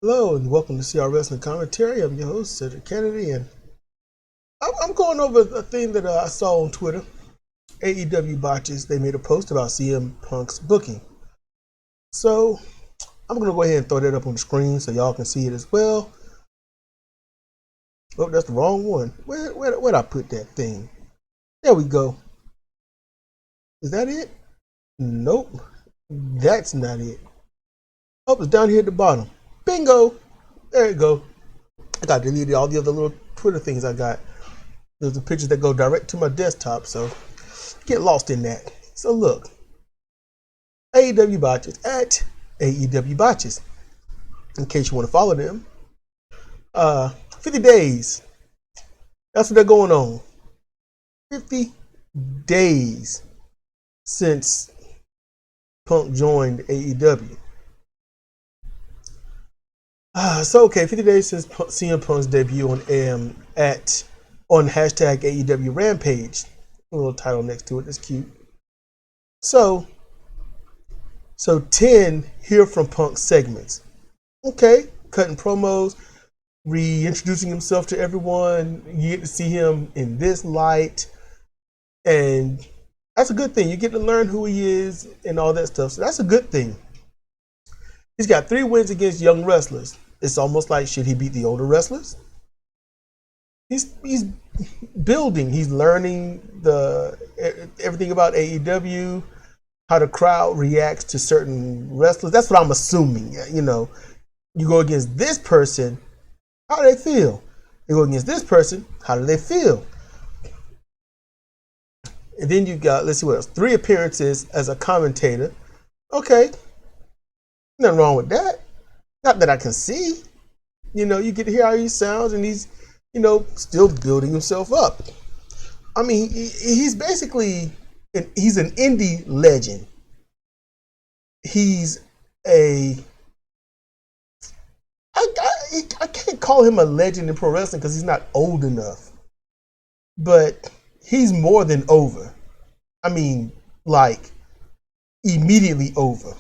Hello and welcome to CR Wrestling Commentary. I'm your host, Cedric Kennedy, and I'm going over a thing that I saw on Twitter. AEWBotches, they made a post about CM Punk's booking. So I'm going to go ahead and throw that up on the screen so y'all can see it as well. Oh, that's the wrong one. Where'd I put that thing? There we go. Is that it? Nope. That's not it. Oh, it's down here at the bottom. Bingo! There you go. I got deleted all the other little Twitter things I got. There's the pictures that go direct to my desktop, so get lost in that. So look, AEWBotches at AEWBotches. In case you want to follow them, 50 days. That's what they're going on. 50 days since Punk joined AEW. So 50 days since CM Punk's debut on hashtag AEW Rampage. A little title next to it, that's cute. So 10 Hear from Punk segments. Okay, cutting promos, reintroducing himself to everyone. You get to see him in this light, and that's a good thing. You get to learn who he is and all that stuff. So that's a good thing. He's got 3 wins against young wrestlers. It's almost like, should he beat the older wrestlers? He's building. He's learning everything about AEW, how the crowd reacts to certain wrestlers. That's what I'm assuming. You know, you go against this person, how do they feel? You go against this person, how do they feel? And then you got, let's see what else, 3 appearances as a commentator. Okay, nothing wrong with that. Not that I can see. You know, you get to hear how he sounds, and he's, still building himself up. I mean, he's basically, he's an indie legend. He's I can't call him a legend in pro wrestling because he's not old enough. But he's more than over. I mean, like, immediately over.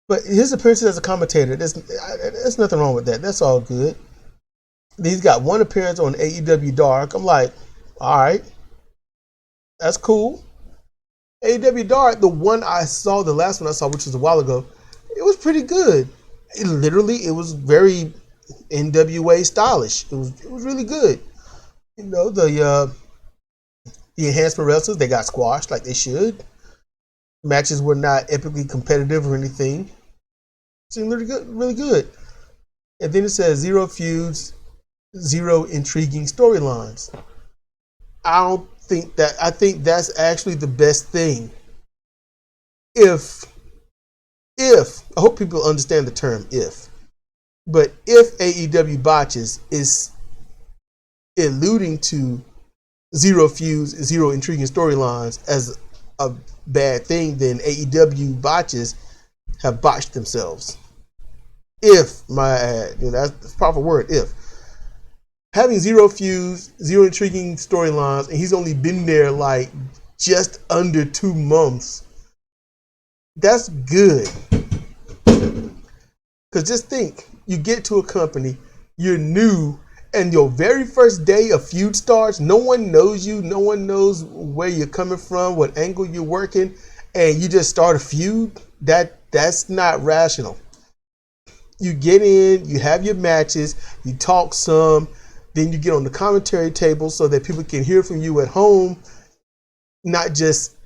But his appearances as a commentator, there's nothing wrong with that. That's all good. He's got 1 appearance on AEW Dark. I'm like, all right, that's cool. AEW Dark, the last one I saw, which was a while ago, it was pretty good. It was very NWA stylish. It was really good. The enhancement wrestlers, they got squashed like they should. Matches were not epically competitive or anything. Seemed really good. And then it says 0 feuds, 0 intriguing storylines. I think that's actually the best thing. If I hope people understand the term if. But if AEWBotches is alluding to 0 feuds, 0 intriguing storylines as a bad thing, then AEWBotches have botched themselves. That's the proper word, if. Having 0 feuds, 0 intriguing storylines, and he's only been there like just under 2 months. That's good. Because just think, you get to a company, you're new, and your very first day a feud starts, no one knows you, no one knows where you're coming from, what angle you're working, and you just start a feud. That's not rational. You get in, you have your matches, you talk some, then you get on the commentary table so that people can hear from you at home, not just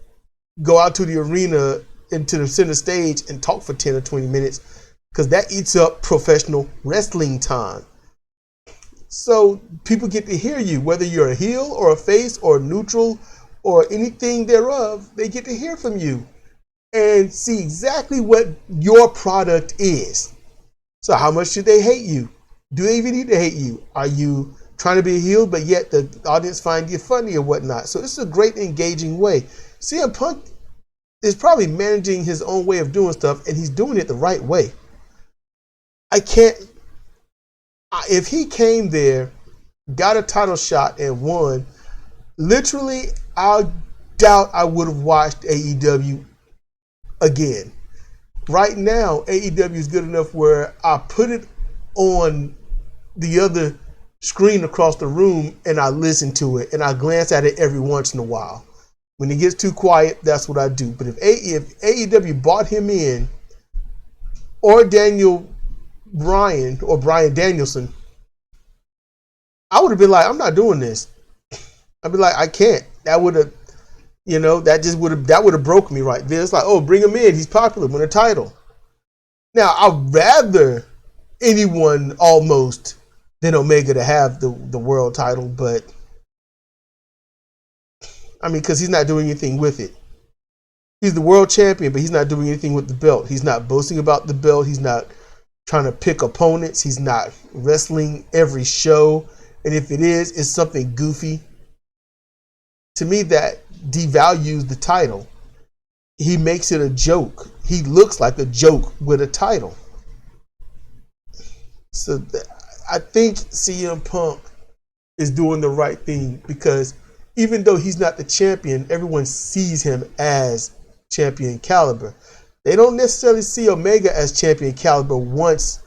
go out to the arena into the center stage and talk for 10 or 20 minutes, because that eats up professional wrestling time. So people get to hear you, whether you're a heel or a face or neutral or anything thereof, they get to hear from you and see exactly what your product is. So how much should they hate you? Do they even need to hate you? Are you trying to be a heel, but yet the audience find you funny or whatnot? So this is a great engaging way. CM Punk is probably managing his own way of doing stuff, and he's doing it the right way. If he came there, got a title shot, and won, literally, I doubt I would have watched AEW again. right now, AEW is good enough where I put it on the other screen across the room and I listen to it and I glance at it every once in a while. When it gets too quiet, that's what I do. But if AEW bought him in, or Daniel Bryan or Bryan Danielson, I would have been like, I'm not doing this. I'd be like, I can't. That would have, that would have broke me right there. It's like, oh, bring him in. He's popular. Win a title. Now, I'd rather anyone almost than Omega to have the world title, but I mean, because he's not doing anything with it. He's the world champion, but he's not doing anything with the belt. He's not boasting about the belt. He's not trying to pick opponents. He's not wrestling every show. And if it is, it's something goofy. To me, that devalues the title. He makes it a joke. He looks like a joke with a title. So I think CM Punk is doing the right thing, because even though he's not the champion, everyone sees him as champion caliber. They don't necessarily see Omega as champion caliber once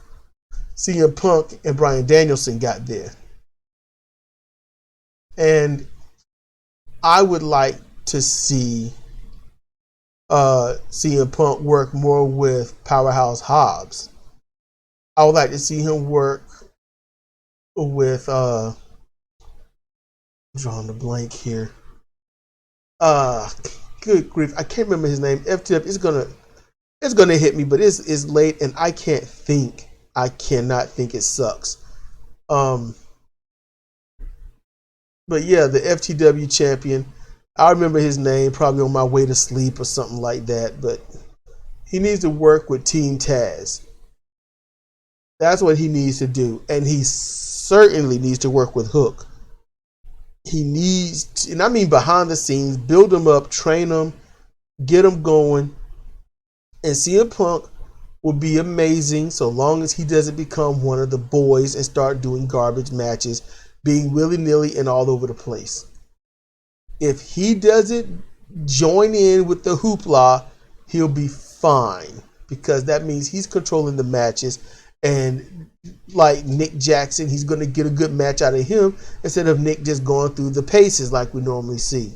CM Punk and Bryan Danielson got there. And I would like to see CM Punk work more with Powerhouse Hobbs. I would like to see him work with I'm drawing the blank here. Good grief, I can't remember his name. FTF it's gonna hit me, but it's late and I cannot think. It sucks. But yeah, the FTW champion. I remember his name, probably on my way to sleep or something like that. But he needs to work with Team Taz. That's what he needs to do. And he certainly needs to work with Hook. He needs to, and I mean behind the scenes, build him up, train him, get him going. And CM Punk will be amazing so long as he doesn't become one of the boys and start doing garbage matches, being willy-nilly and all over the place. If he doesn't join in with the hoopla, he'll be fine, because that means he's controlling the matches. And like Nick Jackson, he's going to get a good match out of him instead of Nick just going through the paces like we normally see.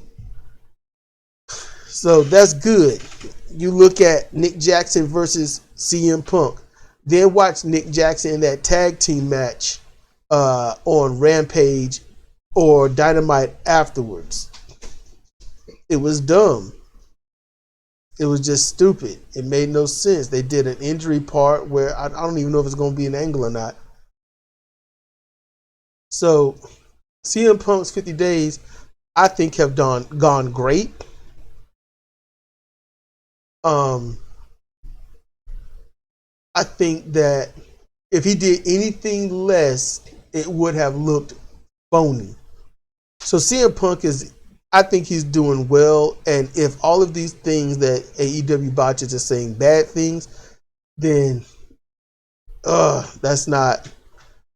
So that's good. You look at Nick Jackson versus CM Punk. Then watch Nick Jackson in that tag team match on Rampage or Dynamite afterwards. It was dumb. It was just stupid. It made no sense. They did an injury part where I don't even know if it's going to be an angle or not. So CM Punk's 50 days, I think, have gone great. I think that if he did anything less, it would have looked phony. So CM Punk I think he's doing well. And if all of these things that AEWBotches are saying bad things, then that's not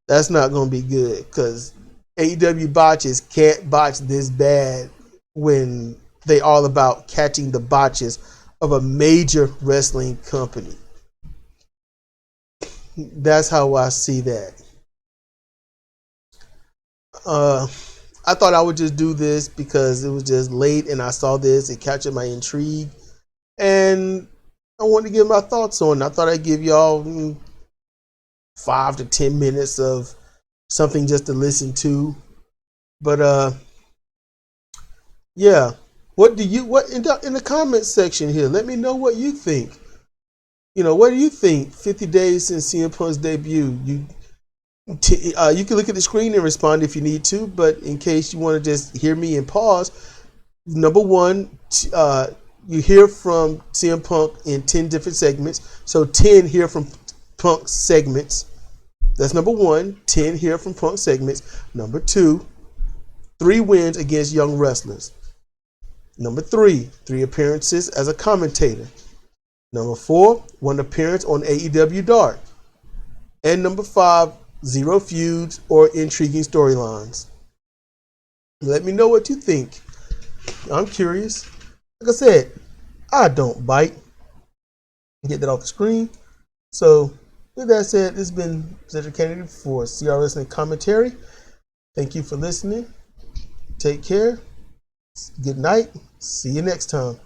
going to be good, because AEWBotches can't botch this bad when they all about catching the botches of a major wrestling company. That's how I see that. I thought I would just do this because it was just late and I saw this. It captured my intrigue. And I wanted to give my thoughts on it. I thought I'd give y'all 5 to 10 minutes of something just to listen to. But yeah. What in the comment section here? Let me know what you think. What do you think? 50 days since CM Punk's debut. You can look at the screen and respond if you need to, but in case you want to just hear me and pause, number one, you hear from CM Punk in 10 different segments. So 10 hear from Punk segments. That's number one. 10 hear from Punk segments. Number two, 3 wins against young wrestlers. Number 3 appearances as a commentator. Number 4, 1 appearance on AEW Dark. And number 5, 0 feuds or intriguing storylines. Let me know what you think. I'm curious. Like I said, I don't bite. get that off the screen. So with that said, this has been Cedric Kennedy for CR Wrestling Commentary. Thank you for listening. Take care. Good night. See you next time.